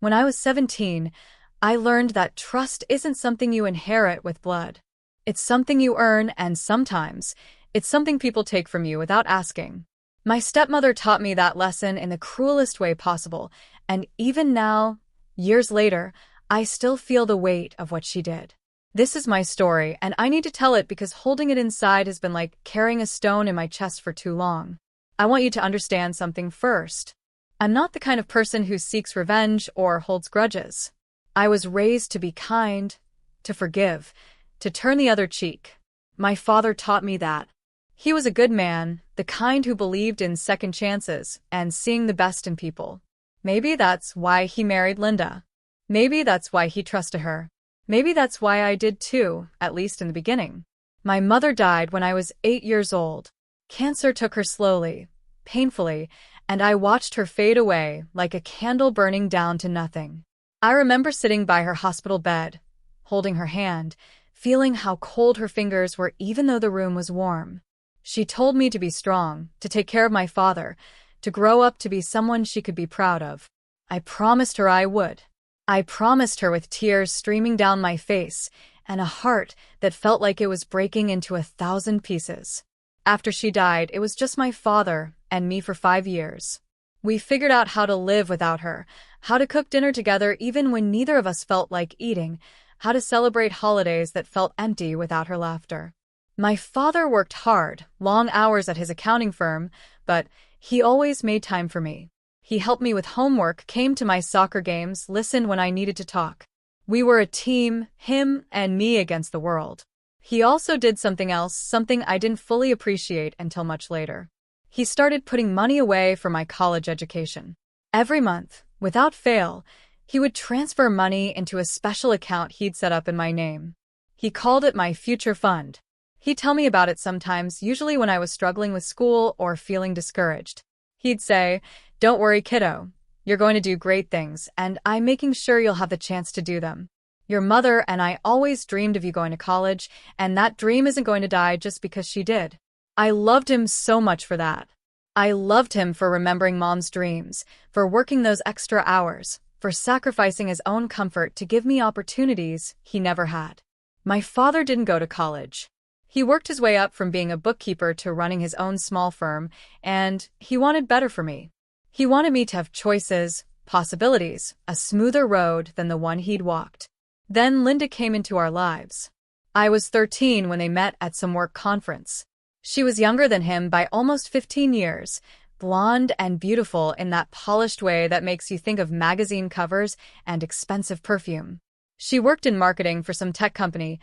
When I was 17, I learned that trust isn't something you inherit with blood. It's something you earn, and sometimes, it's something people take from you without asking. My stepmother taught me that lesson in the cruelest way possible, and even now, years later, I still feel the weight of what she did. This is my story, and I need to tell it because holding it inside has been like carrying a stone in my chest for too long. I want you to understand something first. I'm not the kind of person who seeks revenge or holds grudges. I was raised to be kind, to forgive, to turn the other cheek. My father taught me that. He was a good man, the kind who believed in second chances and seeing the best in people. Maybe that's why he married Linda. Maybe that's why he trusted her. Maybe that's why I did too, at least in the beginning. My mother died when I was 8 years old. Cancer took her slowly, painfully, and I watched her fade away like a candle burning down to nothing. I remember sitting by her hospital bed, holding her hand, feeling how cold her fingers were even though the room was warm. She told me to be strong, to take care of my father, to grow up to be someone she could be proud of. I promised her I would. I promised her with tears streaming down my face and a heart that felt like it was breaking into 1,000 pieces. After she died, it was just my father and me for 5 years. We figured out how to live without her, how to cook dinner together even when neither of us felt like eating, how to celebrate holidays that felt empty without her laughter. My father worked hard, long hours at his accounting firm, but he always made time for me. He helped me with homework, came to my soccer games, listened when I needed to talk. We were a team, him and me against the world. He also did something else, something I didn't fully appreciate until much later. He started putting money away for my college education. Every month, without fail, he would transfer money into a special account he'd set up in my name. He called it my future fund. He'd tell me about it sometimes, usually when I was struggling with school or feeling discouraged. He'd say, "Don't worry, kiddo. You're going to do great things, and I'm making sure you'll have the chance to do them. Your mother and I always dreamed of you going to college, and that dream isn't going to die just because she did." I loved him so much for that. I loved him for remembering Mom's dreams, for working those extra hours, for sacrificing his own comfort to give me opportunities he never had. My father didn't go to college. He worked his way up from being a bookkeeper to running his own small firm, and he wanted better for me. He wanted me to have choices, possibilities, a smoother road than the one he'd walked. Then Linda came into our lives. I was 13 when they met at some work conference. She was younger than him by almost 15 years, blonde and beautiful in that polished way that makes you think of magazine covers and expensive perfume. She worked in marketing for some tech company,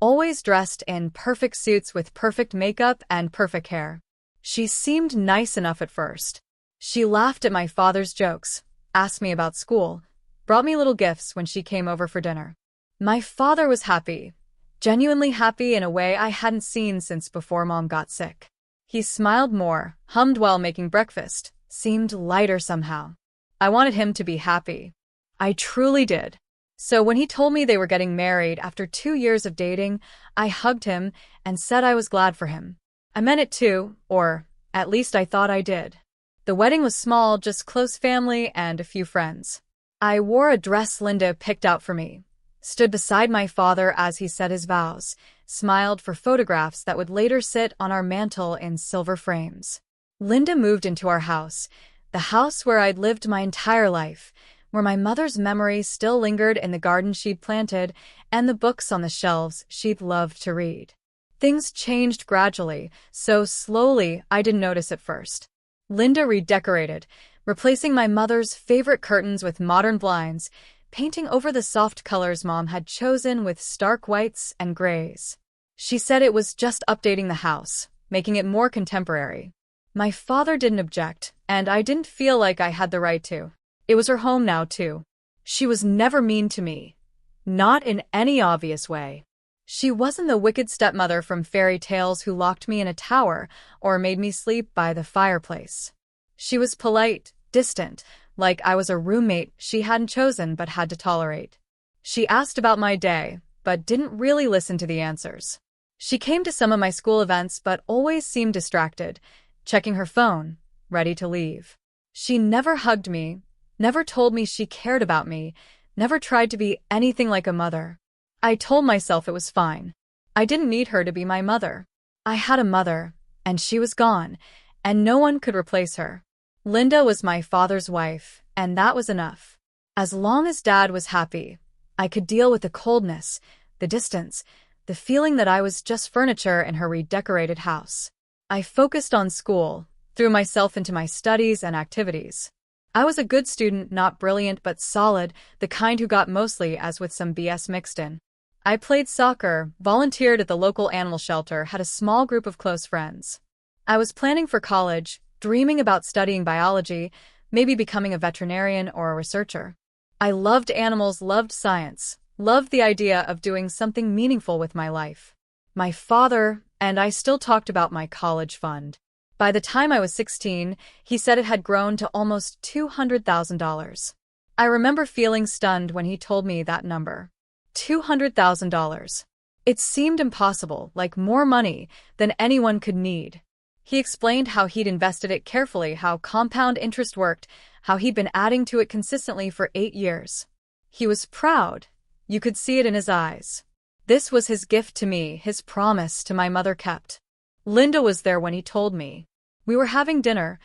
always dressed in perfect suits with perfect makeup and perfect hair. She seemed nice enough at first. She laughed at my father's jokes, asked me about school, brought me little gifts when she came over for dinner. My father was happy, genuinely happy in a way I hadn't seen since before Mom got sick. He smiled more, hummed while making breakfast, seemed lighter somehow. I wanted him to be happy. I truly did. So when he told me they were getting married after 2 years of dating, I hugged him and said I was glad for him. I meant it too, or at least I thought I did. The wedding was small, just close family and a few friends. I wore a dress Linda picked out for me, stood beside my father as he said his vows, smiled for photographs that would later sit on our mantel in silver frames. Linda moved into our house, the house where I'd lived my entire life, where my mother's memories still lingered in the garden she'd planted and the books on the shelves she'd loved to read. Things changed gradually, so slowly I didn't notice at first. Linda redecorated, replacing my mother's favorite curtains with modern blinds, painting over the soft colors Mom had chosen with stark whites and grays. She said it was just updating the house, making it more contemporary. My father didn't object, and I didn't feel like I had the right to. It was her home now, too. She was never mean to me. Not in any obvious way. She wasn't the wicked stepmother from fairy tales who locked me in a tower or made me sleep by the fireplace. She was polite, distant, like I was a roommate she hadn't chosen but had to tolerate. She asked about my day, but didn't really listen to the answers. She came to some of my school events but always seemed distracted, checking her phone, ready to leave. She never hugged me, never told me she cared about me, never tried to be anything like a mother. I told myself it was fine. I didn't need her to be my mother. I had a mother, and she was gone, and no one could replace her. Linda was my father's wife, and that was enough. As long as Dad was happy, I could deal with the coldness, the distance, the feeling that I was just furniture in her redecorated house. I focused on school, threw myself into my studies and activities. I was a good student, not brilliant but solid, the kind who got mostly A's with some BS mixed in. I played soccer, volunteered at the local animal shelter, had a small group of close friends. I was planning for college, dreaming about studying biology, maybe becoming a veterinarian or a researcher. I loved animals, loved science, loved the idea of doing something meaningful with my life. My father and I still talked about my college fund. By the time I was 16, he said it had grown to almost $200,000. I remember feeling stunned when he told me that number. $200,000. It seemed impossible, like more money than anyone could need. He explained how he'd invested it carefully, how compound interest worked, how he'd been adding to it consistently for 8 years. He was proud. You could see it in his eyes. This was his gift to me, his promise to my mother kept. Linda was there when he told me. We were having dinner,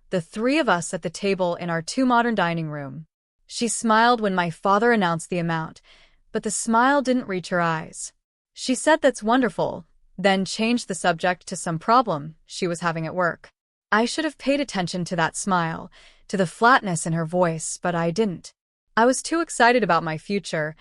the three of us at the table in our too-modern dining room. She smiled when my father announced the amount, but the smile didn't reach her eyes. She said that's wonderful, then changed the subject to some problem she was having at work. I should have paid attention to that smile, to the flatness in her voice, but I didn't. I was too excited about my future,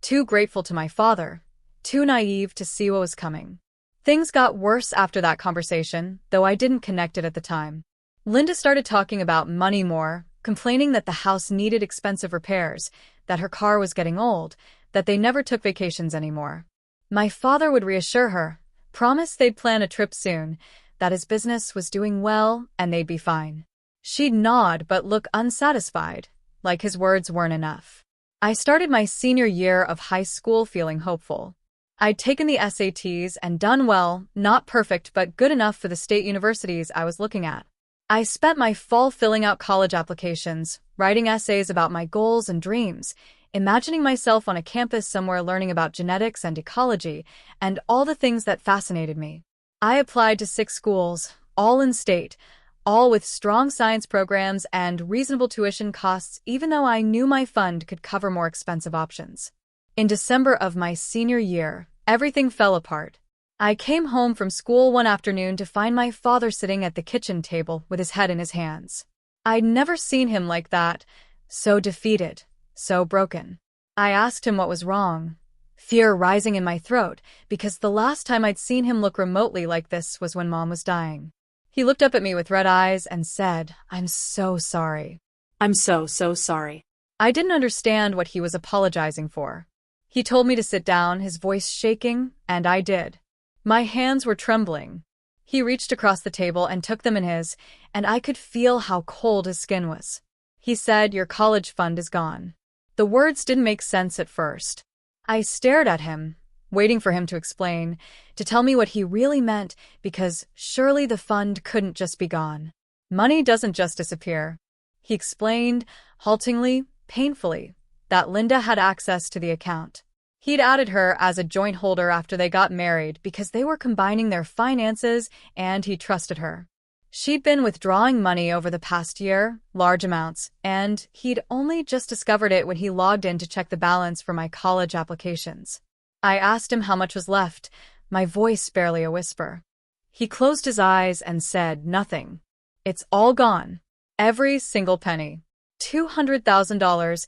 too grateful to my father, too naive to see what was coming. Things got worse after that conversation, though I didn't connect it at the time. Linda started talking about money more, complaining that the house needed expensive repairs, that her car was getting old, that they never took vacations anymore. My father would reassure her, promise they'd plan a trip soon, that his business was doing well and they'd be fine. She'd nod but look unsatisfied, like his words weren't enough. I started my senior year of high school feeling hopeful. I'd taken the SATs and done well, not perfect but good enough for the state universities I was looking at. I spent my fall filling out college applications, writing essays about my goals and dreams, imagining myself on a campus somewhere learning about genetics and ecology, and all the things that fascinated me. I applied to 6 schools, all in state, all with strong science programs and reasonable tuition costs, even though I knew my fund could cover more expensive options. In December of my senior year, everything fell apart. I came home from school one afternoon to find my father sitting at the kitchen table with his head in his hands. I'd never seen him like that, so defeated, so broken. I asked him what was wrong, fear rising in my throat, because the last time I'd seen him look remotely like this was when Mom was dying. He looked up at me with red eyes and said, "I'm so sorry." I'm so sorry. I didn't understand what he was apologizing for. He told me to sit down, his voice shaking, and I did. My hands were trembling. He reached across the table and took them in his, and I could feel how cold his skin was. He said, "Your college fund is gone." The words didn't make sense at first. I stared at him, waiting for him to explain, to tell me what he really meant, because surely the fund couldn't just be gone. Money doesn't just disappear. He explained, haltingly, painfully, that Linda had access to the account. He'd added her as a joint holder after they got married because they were combining their finances and he trusted her. She'd been withdrawing money over the past year, large amounts, and he'd only just discovered it when he logged in to check the balance for my college applications. I asked him how much was left, my voice barely a whisper. He closed his eyes and said, "Nothing. It's all gone. Every single penny. $200,000,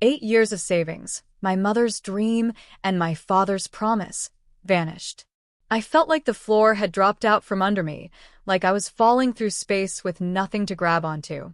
8 years of savings, my mother's dream, and my father's promise, vanished." I felt like the floor had dropped out from under me, like I was falling through space with nothing to grab onto.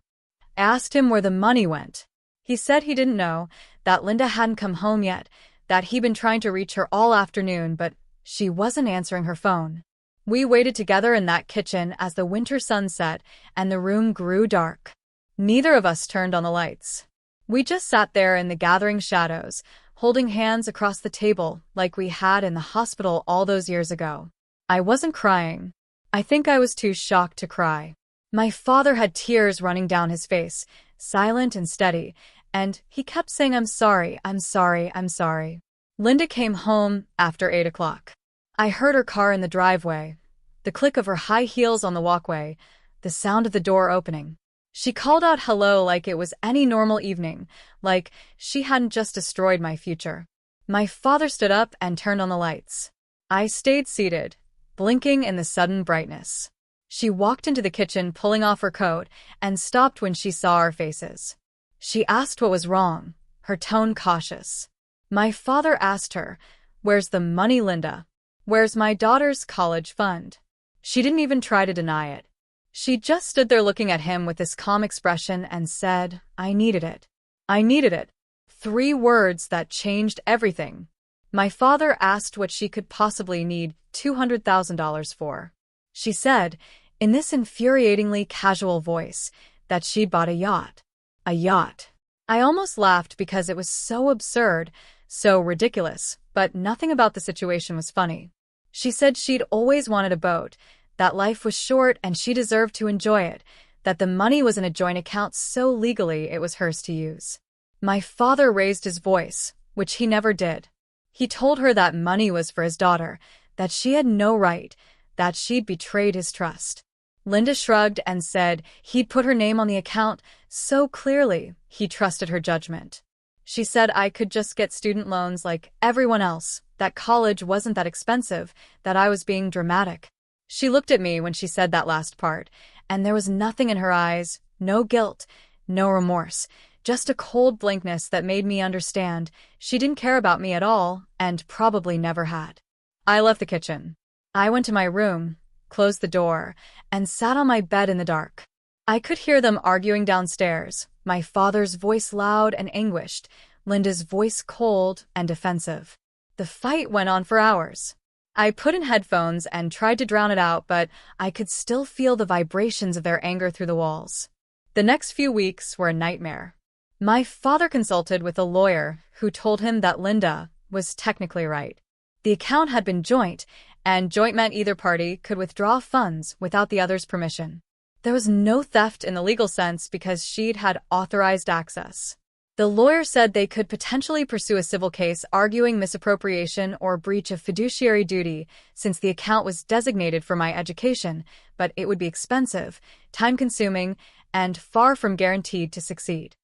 I asked him where the money went. He said he didn't know, that Linda hadn't come home yet, that he'd been trying to reach her all afternoon, but she wasn't answering her phone. We waited together in that kitchen as the winter sun set and the room grew dark. Neither of us turned on the lights. We just sat there in the gathering shadows, holding hands across the table like we had in the hospital all those years ago. I wasn't crying. I think I was too shocked to cry. My father had tears running down his face, silent and steady, and he kept saying, "I'm sorry, I'm sorry, I'm sorry." Linda came home after 8 o'clock. I heard her car in the driveway, the click of her high heels on the walkway, the sound of the door opening. She called out hello like it was any normal evening, like she hadn't just destroyed my future. My father stood up and turned on the lights. I stayed seated, blinking in the sudden brightness. She walked into the kitchen pulling off her coat and stopped when she saw our faces. She asked what was wrong, her tone cautious. My father asked her, "Where's the money, Linda? Where's my daughter's college fund?" She didn't even try to deny it. She just stood there looking at him with this calm expression and said, "I needed it. I needed it." 3 words that changed everything. My father asked what she could possibly need $200,000 for. She said, in this infuriatingly casual voice, that she'd bought a yacht. A yacht. I almost laughed because it was so absurd, so ridiculous, but nothing about the situation was funny. She said she'd always wanted a boat, that life was short and she deserved to enjoy it, that the money was in a joint account so legally it was hers to use. My father raised his voice, which he never did. He told her that money was for his daughter, that she had no right, that she'd betrayed his trust. Linda shrugged and said he'd put her name on the account so clearly he trusted her judgment. She said I could just get student loans like everyone else, that college wasn't that expensive, that I was being dramatic. She looked at me when she said that last part, and there was nothing in her eyes, no guilt, no remorse, just a cold blankness that made me understand she didn't care about me at all and probably never had. I left the kitchen. I went to my room, closed the door, and sat on my bed in the dark. I could hear them arguing downstairs, my father's voice loud and anguished, Linda's voice cold and defensive. The fight went on for hours. I put in headphones and tried to drown it out, but I could still feel the vibrations of their anger through the walls. The next few weeks were a nightmare. My father consulted with a lawyer who told him that Linda was technically right. The account had been joint, and joint meant either party could withdraw funds without the other's permission. There was no theft in the legal sense because she'd had authorized access. The lawyer said they could potentially pursue a civil case arguing misappropriation or breach of fiduciary duty since the account was designated for my education, but it would be expensive, time-consuming, and far from guaranteed to succeed.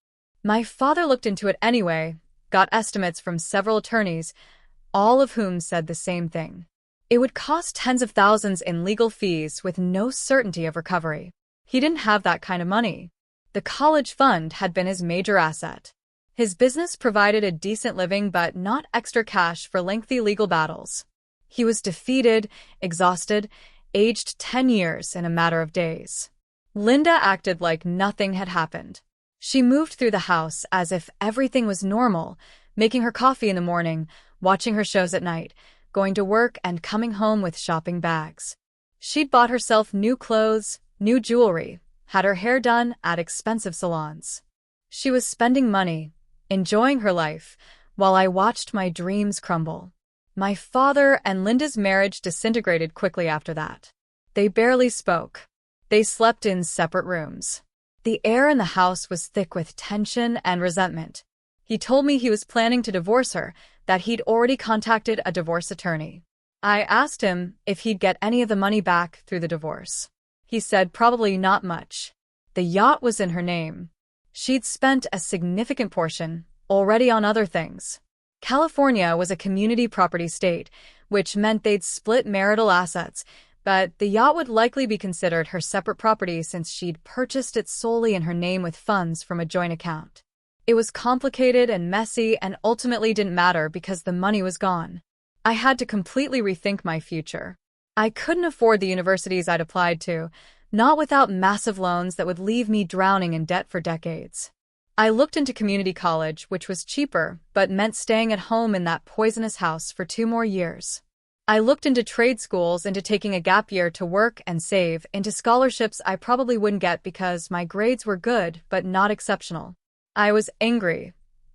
My father looked into it anyway, got estimates from several attorneys, all of whom said the same thing. It would cost tens of thousands in legal fees with no certainty of recovery. He didn't have that kind of money. The college fund had been his major asset. His business provided a decent living but not extra cash for lengthy legal battles. He was defeated, exhausted, aged 10 years in a matter of days. Linda acted like nothing had happened. She moved through the house as if everything was normal, making her coffee in the morning, watching her shows at night, going to work and coming home with shopping bags. She'd bought herself new clothes, new jewelry, had her hair done at expensive salons. She was spending money, enjoying her life, while I watched my dreams crumble. My father and Linda's marriage disintegrated quickly after that. They barely spoke. They slept in separate rooms. The air in the house was thick with tension and resentment. He told me he was planning to divorce her, that he'd already contacted a divorce attorney. I asked him if he'd get any of the money back through the divorce. He said probably not much. The yacht was in her name. She'd spent a significant portion already on other things. California was a community property state, which meant they'd split marital assets, but the yacht would likely be considered her separate property since she'd purchased it solely in her name with funds from a joint account. It was complicated and messy and ultimately didn't matter because the money was gone. I had to completely rethink my future. I couldn't afford the universities I'd applied to, not without massive loans that would leave me drowning in debt for decades. I looked into community college, which was cheaper, but meant staying at home in that poisonous house for 2 more years. I looked into trade schools, into taking a gap year to work and save, into scholarships I probably wouldn't get because my grades were good but not exceptional. I was angry,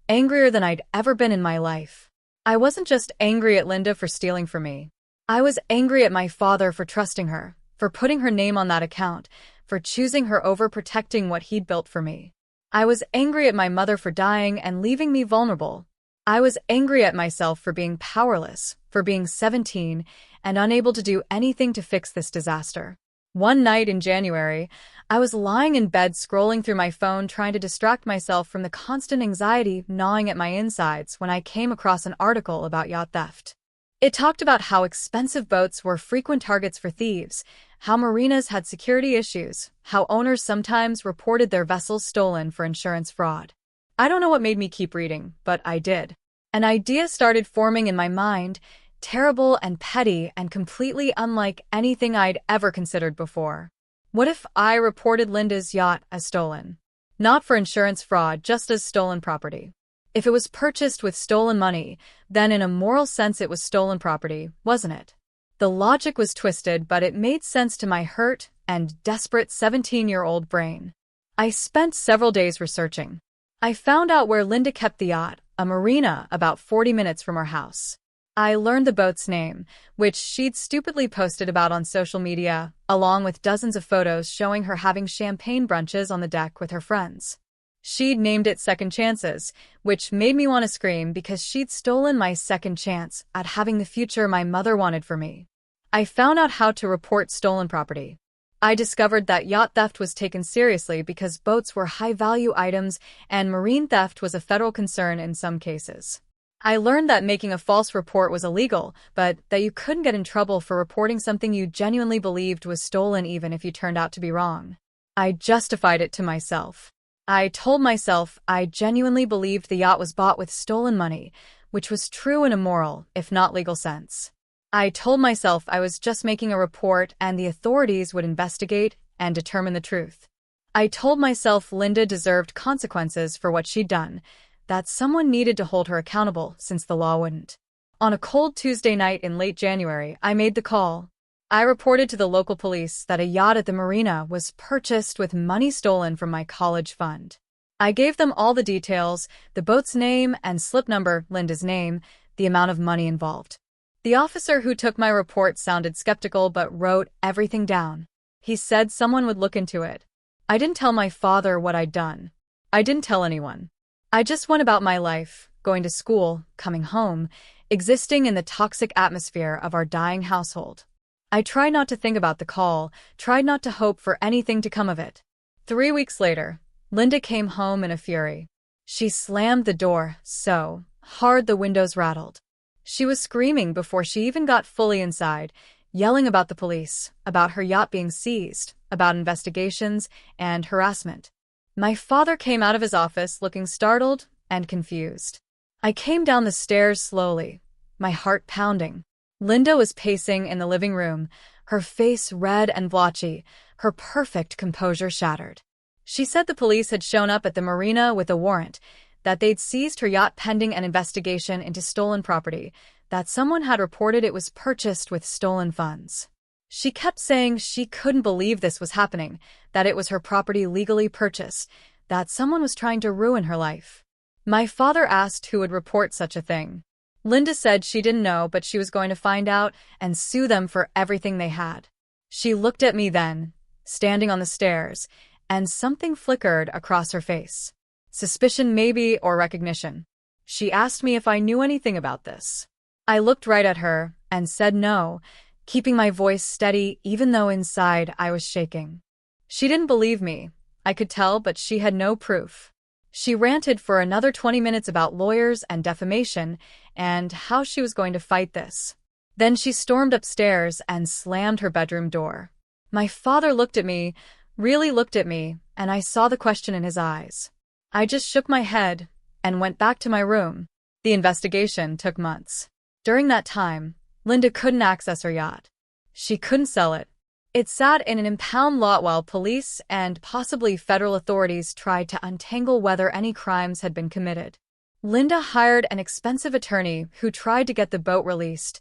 angrier than I'd ever been in my life. I wasn't just angry at Linda for stealing from me. I was angry at my father for trusting her, for putting her name on that account, for choosing her over protecting what he'd built for me. I was angry at my mother for dying and leaving me vulnerable. I was angry at myself for being powerless, for being 17, and unable to do anything to fix this disaster. One night in January, I was lying in bed scrolling through my phone trying to distract myself from the constant anxiety gnawing at my insides when I came across an article about yacht theft. It talked about how expensive boats were frequent targets for thieves, how marinas had security issues, how owners sometimes reported their vessels stolen for insurance fraud. I don't know what made me keep reading, but I did. An idea started forming in my mind, terrible and petty and completely unlike anything I'd ever considered before. What if I reported Linda's yacht as stolen? Not for insurance fraud, just as stolen property. If it was purchased with stolen money, then in a moral sense it was stolen property, wasn't it? The logic was twisted, but it made sense to my hurt and desperate 17-year-old brain. I spent several days researching. I found out where Linda kept the yacht, a marina about 40 minutes from her house. I learned the boat's name, which she'd stupidly posted about on social media, along with dozens of photos showing her having champagne brunches on the deck with her friends. She'd named it Second Chances, which made me want to scream because she'd stolen my second chance at having the future my mother wanted for me. I found out how to report stolen property. I discovered that yacht theft was taken seriously because boats were high-value items and marine theft was a federal concern in some cases. I learned that making a false report was illegal, but that you couldn't get in trouble for reporting something you genuinely believed was stolen even if you turned out to be wrong. I justified it to myself. I told myself I genuinely believed the yacht was bought with stolen money, which was true in a moral, if not legal sense. I told myself I was just making a report and the authorities would investigate and determine the truth. I told myself Linda deserved consequences for what she'd done, that someone needed to hold her accountable since the law wouldn't. On a cold Tuesday night in late January, I made the call. I reported to the local police that a yacht at the marina was purchased with money stolen from my college fund. I gave them all the details, the boat's name and slip number, Linda's name, the amount of money involved. The officer who took my report sounded skeptical but wrote everything down. He said someone would look into it. I didn't tell my father what I'd done. I didn't tell anyone. I just went about my life, going to school, coming home, existing in the toxic atmosphere of our dying household. I tried not to think about the call, tried not to hope for anything to come of it. 3 weeks later, Linda came home in a fury. She slammed the door so hard the windows rattled. She was screaming before she even got fully inside, yelling about the police, about her yacht being seized, about investigations and harassment. My father came out of his office looking startled and confused. I came down the stairs slowly, my heart pounding. Linda was pacing in the living room, her face red and blotchy, her perfect composure shattered. She said the police had shown up at the marina with a warrant, that they'd seized her yacht pending an investigation into stolen property, that someone had reported it was purchased with stolen funds. She kept saying she couldn't believe this was happening, that it was her property legally purchased, that someone was trying to ruin her life. My father asked who would report such a thing. Linda said she didn't know, but she was going to find out and sue them for everything they had. She looked at me then, standing on the stairs, and something flickered across her face. Suspicion maybe, or recognition. She asked me if I knew anything about this. I looked right at her and said no, keeping my voice steady even though inside I was shaking. She didn't believe me, I could tell, but she had no proof. She ranted for another 20 minutes about lawyers and defamation and how she was going to fight this. Then she stormed upstairs and slammed her bedroom door. My father looked at me, really looked at me, and I saw the question in his eyes. I just shook my head and went back to my room. The investigation took months. During that time, Linda couldn't access her yacht. She couldn't sell it. It sat in an impound lot while police and possibly federal authorities tried to untangle whether any crimes had been committed. Linda hired an expensive attorney who tried to get the boat released,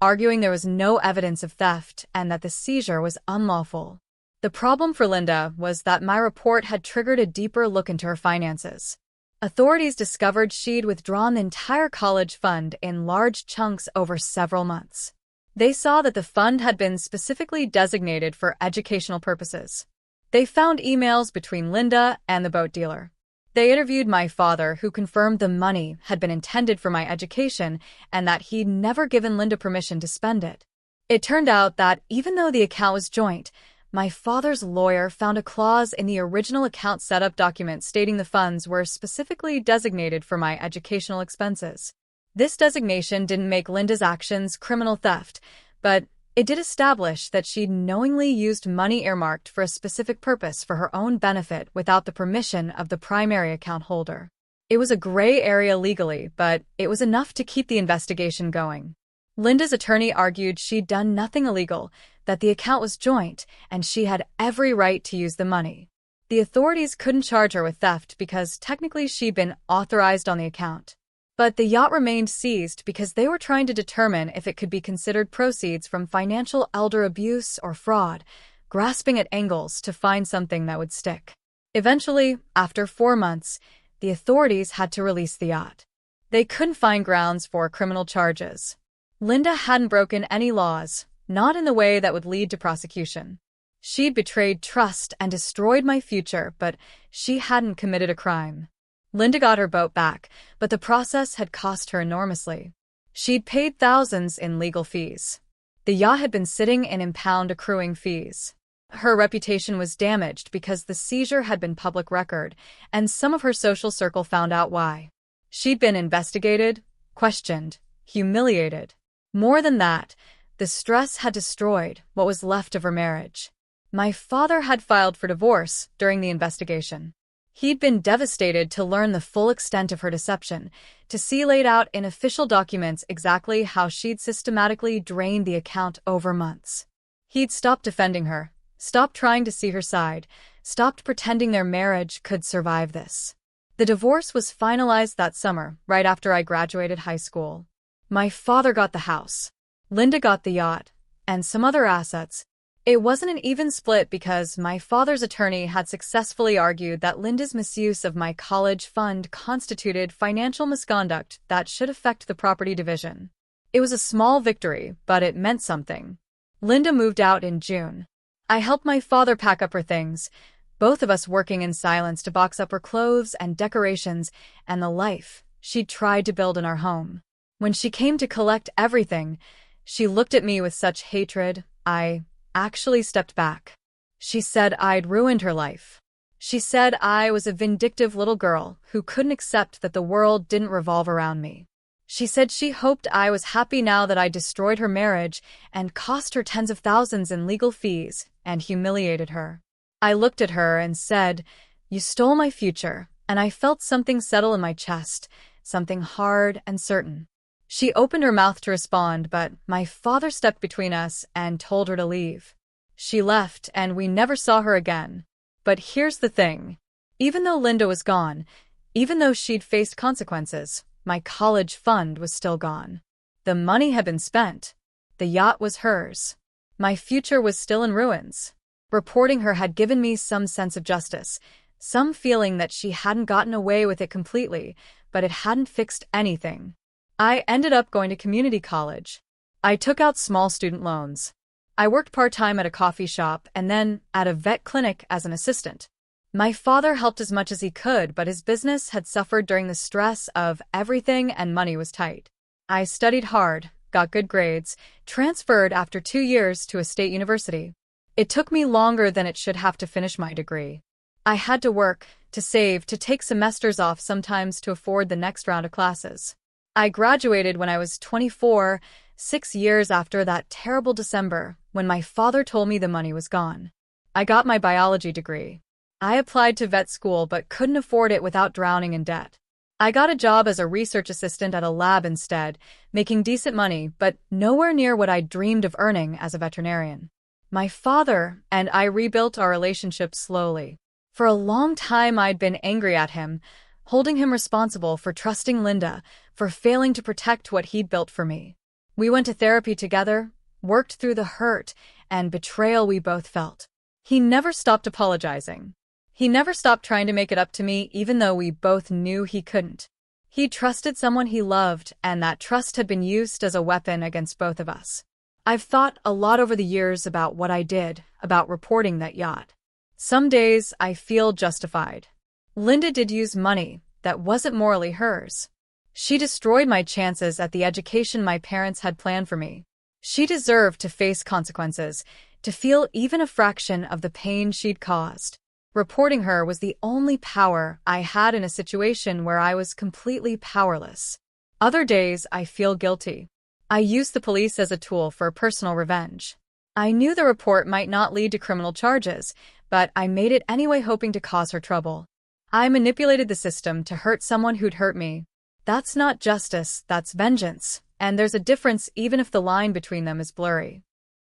arguing there was no evidence of theft and that the seizure was unlawful. The problem for Linda was that my report had triggered a deeper look into her finances. Authorities discovered she'd withdrawn the entire college fund in large chunks over several months. They saw that the fund had been specifically designated for educational purposes. They found emails between Linda and the boat dealer. They interviewed my father, who confirmed the money had been intended for my education and that he'd never given Linda permission to spend it. It turned out that even though the account was joint, my father's lawyer found a clause in the original account setup document stating the funds were specifically designated for my educational expenses. This designation didn't make Linda's actions criminal theft, but it did establish that she'd knowingly used money earmarked for a specific purpose for her own benefit without the permission of the primary account holder. It was a gray area legally, but it was enough to keep the investigation going. Linda's attorney argued she'd done nothing illegal, that the account was joint, and she had every right to use the money. The authorities couldn't charge her with theft because technically she'd been authorized on the account. But the yacht remained seized because they were trying to determine if it could be considered proceeds from financial elder abuse or fraud, grasping at angles to find something that would stick. Eventually, after 4 months, the authorities had to release the yacht. They couldn't find grounds for criminal charges. Linda hadn't broken any laws, not in the way that would lead to prosecution. She'd betrayed trust and destroyed my future, but she hadn't committed a crime. Linda got her boat back, but the process had cost her enormously. She'd paid thousands in legal fees. The yacht had been sitting in impound accruing fees. Her reputation was damaged because the seizure had been public record, and some of her social circle found out why. She'd been investigated, questioned, humiliated. More than that, the stress had destroyed what was left of her marriage. My father had filed for divorce during the investigation. He'd been devastated to learn the full extent of her deception, to see laid out in official documents exactly how she'd systematically drained the account over months. He'd stopped defending her, stopped trying to see her side, stopped pretending their marriage could survive this. The divorce was finalized that summer, right after I graduated high school. My father got the house. Linda got the yacht, and some other assets. It wasn't an even split because my father's attorney had successfully argued that Linda's misuse of my college fund constituted financial misconduct that should affect the property division. It was a small victory, but it meant something. Linda moved out in June. I helped my father pack up her things, both of us working in silence to box up her clothes and decorations and the life she'd tried to build in our home. When she came to collect everything, she looked at me with such hatred, I actually stepped back. She said I'd ruined her life. She said I was a vindictive little girl who couldn't accept that the world didn't revolve around me. She said she hoped I was happy now that I destroyed her marriage and cost her tens of thousands in legal fees and humiliated her. I looked at her and said, "You stole my future," and I felt something settle in my chest, something hard and certain. She opened her mouth to respond, but my father stepped between us and told her to leave. She left, and we never saw her again. But here's the thing. Even though Linda was gone, even though she'd faced consequences, my college fund was still gone. The money had been spent. The yacht was hers. My future was still in ruins. Reporting her had given me some sense of justice, some feeling that she hadn't gotten away with it completely, but it hadn't fixed anything. I ended up going to community college. I took out small student loans. I worked part-time at a coffee shop and then at a vet clinic as an assistant. My father helped as much as he could, but his business had suffered during the stress of everything and money was tight. I studied hard, got good grades, transferred after 2 years to a state university. It took me longer than it should have to finish my degree. I had to work, to save, to take semesters off sometimes to afford the next round of classes. I graduated when I was 24, 6 years after that terrible December when my father told me the money was gone. I got my biology degree. I applied to vet school but couldn't afford it without drowning in debt. I got a job as a research assistant at a lab instead, making decent money but nowhere near what I dreamed of earning as a veterinarian. My father and I rebuilt our relationship slowly. For a long time I'd been angry at him, holding him responsible for trusting Linda, for failing to protect what he'd built for me. We went to therapy together, worked through the hurt and betrayal we both felt. He never stopped apologizing. He never stopped trying to make it up to me, even though we both knew he couldn't. He trusted someone he loved, and that trust had been used as a weapon against both of us. I've thought a lot over the years about what I did, about reporting that yacht. Some days I feel justified. Linda did use money that wasn't morally hers. She destroyed my chances at the education my parents had planned for me. She deserved to face consequences, to feel even a fraction of the pain she'd caused. Reporting her was the only power I had in a situation where I was completely powerless. Other days, I feel guilty. I used the police as a tool for personal revenge. I knew the report might not lead to criminal charges, but I made it anyway, hoping to cause her trouble. I manipulated the system to hurt someone who'd hurt me. That's not justice, that's vengeance, and there's a difference even if the line between them is blurry.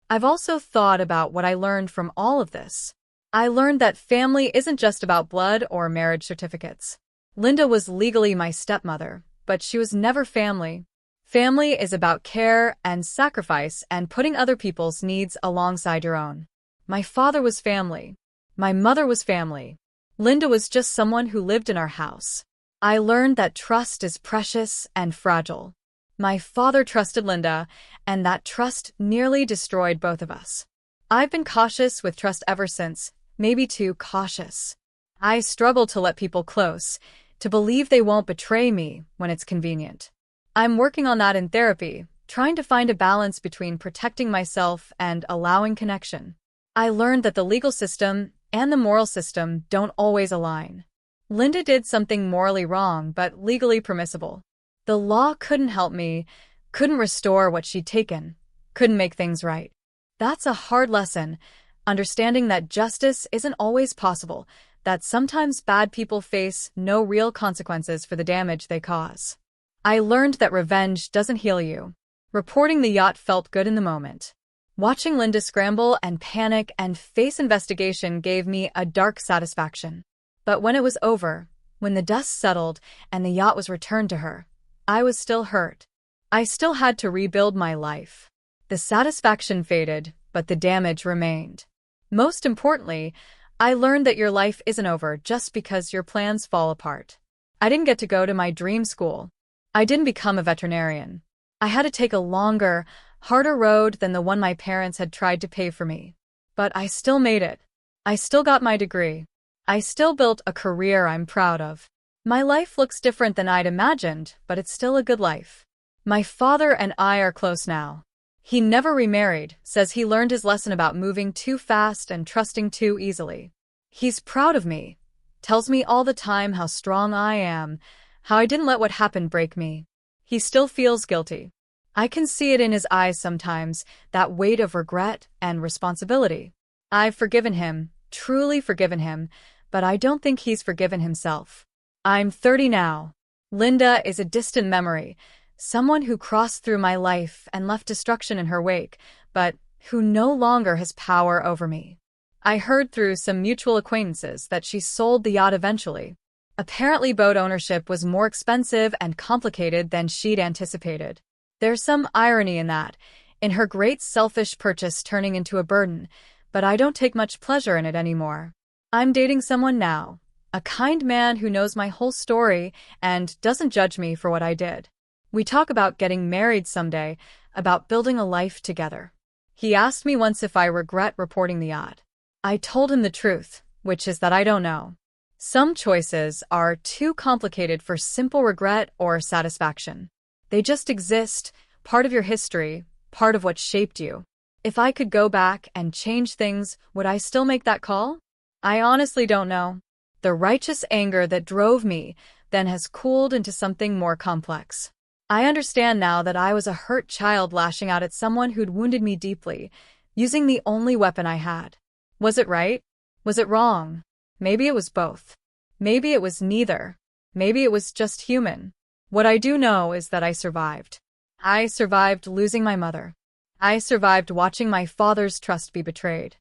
I've also thought about what I learned from all of this. I learned that family isn't just about blood or marriage certificates. Linda was legally my stepmother, but she was never family. Family is about care and sacrifice and putting other people's needs alongside your own. My father was family. My mother was family. Linda was just someone who lived in our house. I learned that trust is precious and fragile. My father trusted Linda, and that trust nearly destroyed both of us. I've been cautious with trust ever since, maybe too cautious. I struggle to let people close, to believe they won't betray me when it's convenient. I'm working on that in therapy, trying to find a balance between protecting myself and allowing connection. I learned that the legal system and the moral system don't always align. Linda did something morally wrong but legally permissible. The law couldn't help me, couldn't restore what she'd taken, couldn't make things right. That's a hard lesson, understanding that justice isn't always possible, that sometimes bad people face no real consequences for the damage they cause. I learned that revenge doesn't heal you. Reporting the yacht felt good in the moment. Watching Linda scramble and panic and face investigation gave me a dark satisfaction. But when it was over, when the dust settled and the yacht was returned to her, I was still hurt. I still had to rebuild my life. The satisfaction faded, but the damage remained. Most importantly, I learned that your life isn't over just because your plans fall apart. I didn't get to go to my dream school. I didn't become a veterinarian. I had to take a longer, harder road than the one my parents had tried to pave for me. But I still made it. I still got my degree. I still built a career I'm proud of. My life looks different than I'd imagined, but it's still a good life. My father and I are close now. He never remarried, says he learned his lesson about moving too fast and trusting too easily. He's proud of me, tells me all the time how strong I am, how I didn't let what happened break me. He still feels guilty. I can see it in his eyes sometimes, that weight of regret and responsibility. I've forgiven him, truly forgiven him, but I don't think he's forgiven himself. I'm 30 now. Linda is a distant memory, someone who crossed through my life and left destruction in her wake, but who no longer has power over me. I heard through some mutual acquaintances that she sold the yacht eventually. Apparently, boat ownership was more expensive and complicated than she'd anticipated. There's some irony in that, in her great selfish purchase turning into a burden, but I don't take much pleasure in it anymore. I'm dating someone now, a kind man who knows my whole story and doesn't judge me for what I did. We talk about getting married someday, about building a life together. He asked me once if I regret reporting the yacht. I told him the truth, which is that I don't know. Some choices are too complicated for simple regret or satisfaction. They just exist, part of your history, part of what shaped you. If I could go back and change things, would I still make that call? I honestly don't know. The righteous anger that drove me then has cooled into something more complex. I understand now that I was a hurt child lashing out at someone who'd wounded me deeply, using the only weapon I had. Was it right? Was it wrong? Maybe it was both. Maybe it was neither. Maybe it was just human. What I do know is that I survived. I survived losing my mother. I survived watching my father's trust be betrayed.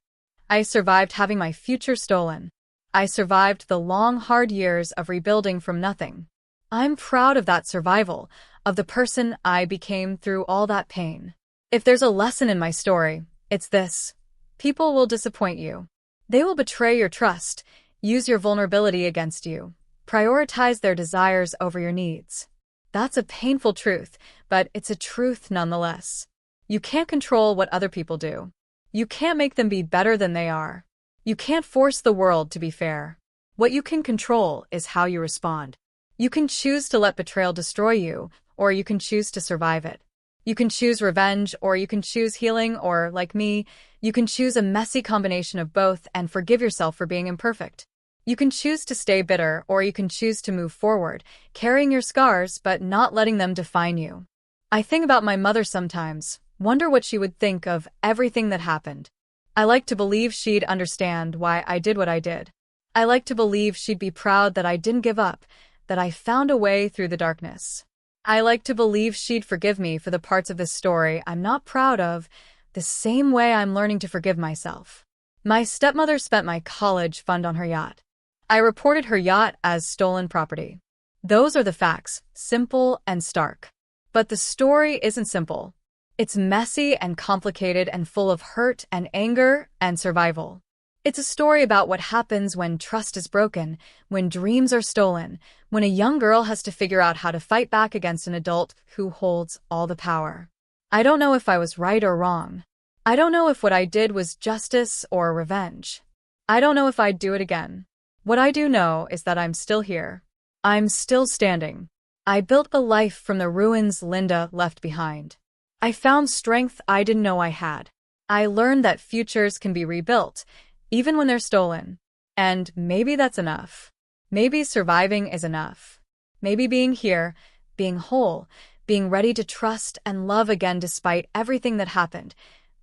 I survived having my future stolen. I survived the long, hard years of rebuilding from nothing. I'm proud of that survival, of the person I became through all that pain. If there's a lesson in my story, it's this. People will disappoint you. They will betray your trust, use your vulnerability against you, prioritize their desires over your needs. That's a painful truth, but it's a truth nonetheless. You can't control what other people do. You can't make them be better than they are. You can't force the world to be fair. What you can control is how you respond. You can choose to let betrayal destroy you, or you can choose to survive it. You can choose revenge, or you can choose healing, or, like me, you can choose a messy combination of both and forgive yourself for being imperfect. You can choose to stay bitter, or you can choose to move forward, carrying your scars but not letting them define you. I think about my mother sometimes, wonder what she would think of everything that happened. I like to believe she'd understand why I did what I did. I like to believe she'd be proud that I didn't give up, that I found a way through the darkness. I like to believe she'd forgive me for the parts of this story I'm not proud of, the same way I'm learning to forgive myself. My stepmother spent my college fund on her yacht. I reported her yacht as stolen property. Those are the facts, simple and stark. But the story isn't simple. It's messy and complicated and full of hurt and anger and survival. It's a story about what happens when trust is broken, when dreams are stolen, when a young girl has to figure out how to fight back against an adult who holds all the power. I don't know if I was right or wrong. I don't know if what I did was justice or revenge. I don't know if I'd do it again. What I do know is that I'm still here. I'm still standing. I built a life from the ruins Linda left behind. I found strength I didn't know I had. I learned that futures can be rebuilt, even when they're stolen. And maybe that's enough. Maybe surviving is enough. Maybe being here, being whole, being ready to trust and love again despite everything that happened,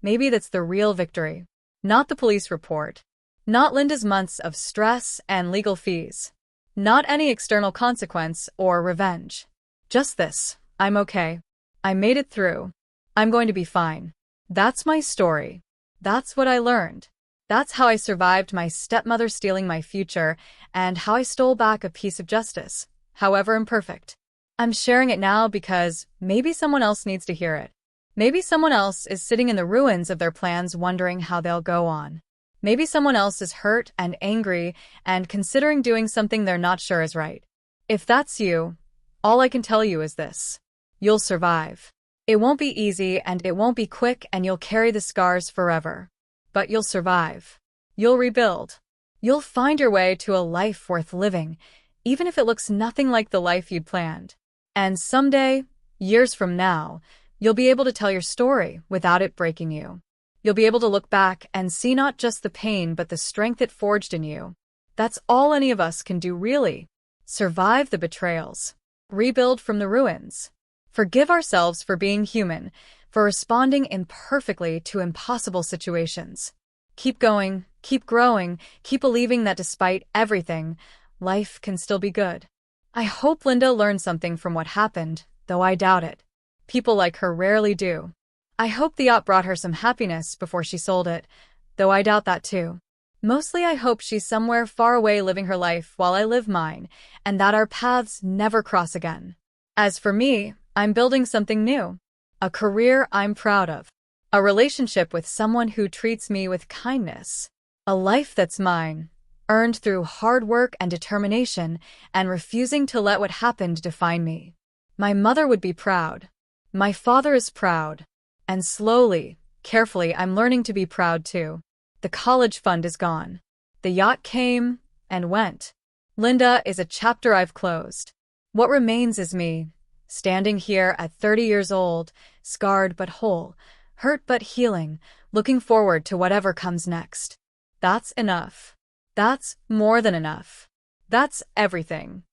maybe that's the real victory. Not the police report. Not Linda's months of stress and legal fees. Not any external consequence or revenge. Just this: I'm okay. I made it through. I'm going to be fine. That's my story. That's what I learned. That's how I survived my stepmother stealing my future, and how I stole back a piece of justice, however imperfect. I'm sharing it now because maybe someone else needs to hear it. Maybe someone else is sitting in the ruins of their plans wondering how they'll go on. Maybe someone else is hurt and angry and considering doing something they're not sure is right. If that's you, all I can tell you is this: you'll survive. It won't be easy and it won't be quick and you'll carry the scars forever. But you'll survive. You'll rebuild. You'll find your way to a life worth living, even if it looks nothing like the life you'd planned. And someday, years from now, you'll be able to tell your story without it breaking you. You'll be able to look back and see not just the pain but the strength it forged in you. That's all any of us can do, really. Survive the betrayals. Rebuild from the ruins. Forgive ourselves for being human, for responding imperfectly to impossible situations. Keep going, keep growing, keep believing that despite everything, life can still be good. I hope Linda learned something from what happened, though I doubt it. People like her rarely do. I hope the yacht brought her some happiness before she sold it, though I doubt that too. Mostly I hope she's somewhere far away living her life while I live mine, and that our paths never cross again. As for me, I'm building something new. A career I'm proud of. A relationship with someone who treats me with kindness. A life that's mine, earned through hard work and determination, and refusing to let what happened define me. My mother would be proud. My father is proud. And slowly, carefully, I'm learning to be proud too. The college fund is gone. The yacht came and went. Linda is a chapter I've closed. What remains is me, standing here at 30 years old, scarred but whole, hurt but healing, looking forward to whatever comes next. That's enough. That's more than enough. That's everything.